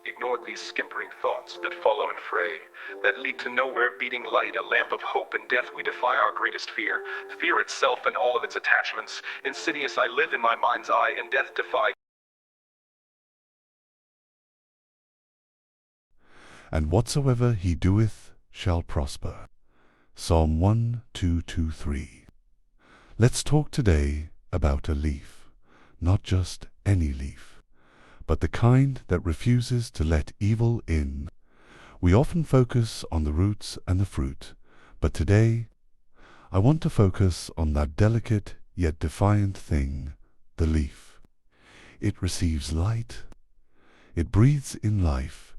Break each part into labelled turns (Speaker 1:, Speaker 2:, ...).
Speaker 1: Ignored these skimpering thoughts that follow and fray, that lead to nowhere, beating light, a lamp of hope and death. We defy our greatest fear, fear itself and all of its attachments. Insidious I live in my mind's eye, and death defy.
Speaker 2: And whatsoever he doeth shall prosper. Psalm 1, 2, 2, 3. Let's talk today about a leaf, not just any leaf, but the kind that refuses to let evil in. We often focus on the roots and the fruit, but today I want to focus on that delicate yet defiant thing, the leaf. It receives light, it breathes in life,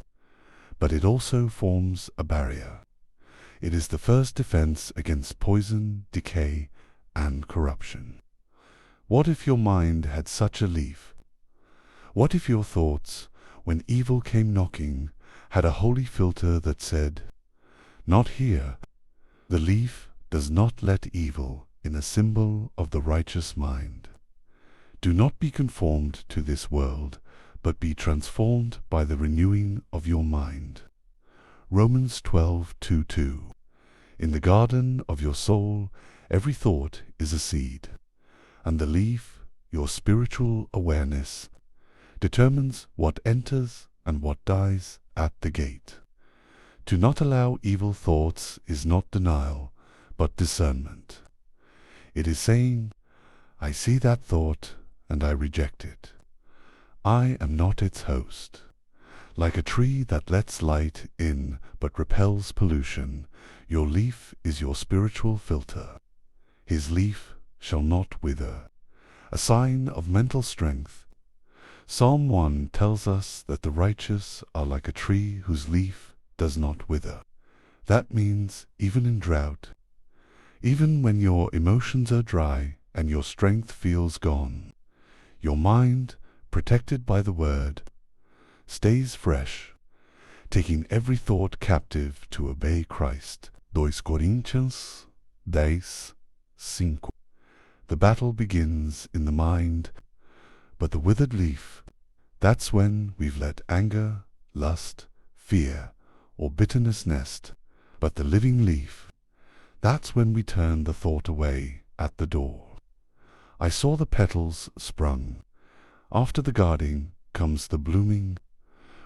Speaker 2: but it also forms a barrier. It is the first defense against poison, decay, and corruption. What if your mind had such a leaf? What if your thoughts, when evil came knocking, had a holy filter that said, "Not here"? The leaf does not let evil in, a symbol of the righteous mind. Do not be conformed to this world, but be transformed by the renewing of your mind. Romans 12:2. In the garden of your soul, every thought is a seed, and the leaf, your spiritual awareness, determines what enters and what dies at the gate. To not allow evil thoughts is not denial, but discernment. It is saying, I see that thought and I reject it. I am not its host. Like a tree that lets light in but repels pollution, your leaf is your spiritual filter. His leaf shall not wither. A sign of mental strength. Psalm 1 tells us that the righteous are like a tree whose leaf does not wither. That means even in drought, even when your emotions are dry and your strength feels gone, your mind, protected by the Word, stays fresh, taking every thought captive to obey Christ. 2 Coríntios 10:5. The battle begins in the mind, but the withered leaf, that's when we've let anger, lust, fear, or bitterness nest. But the living leaf, that's when we turn the thought away at the door. I saw the petals sprung. After the guarding comes the blooming.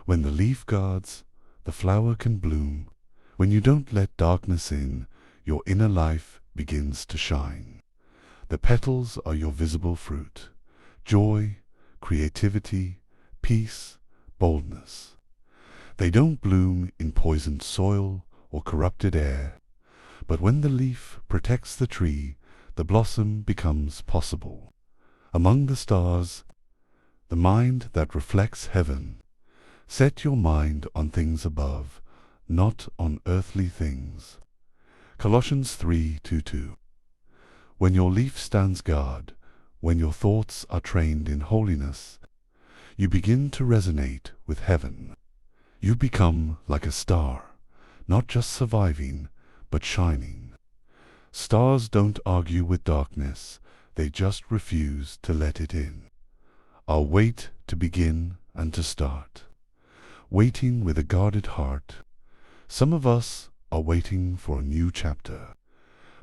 Speaker 2: When the leaf guards, the flower can bloom. When you don't let darkness in, your inner life begins to shine. The petals are your visible fruit. Joy, creativity, peace, boldness. They don't bloom in poisoned soil or corrupted air, but when the leaf protects the tree, the blossom becomes possible. Among the stars, the mind that reflects heaven. Set your mind on things above, not on earthly things. Colossians 3:2. When your leaf stands guard, when your thoughts are trained in holiness, you begin to resonate with heaven. You become like a star, not just surviving, but shining. Stars don't argue with darkness, they just refuse to let it in. I'll wait to begin and to start. Waiting with a guarded heart. Some of us are waiting for a new chapter,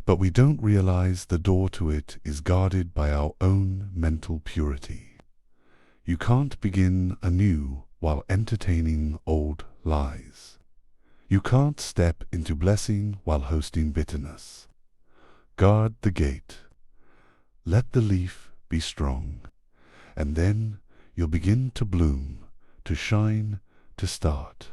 Speaker 2: but we don't realize the door to it is guarded by our own mental purity. You can't begin anew while entertaining old lies. You can't step into blessing while hosting bitterness. Guard the gate. Let the leaf be strong, and then you'll begin to bloom, to shine, to start.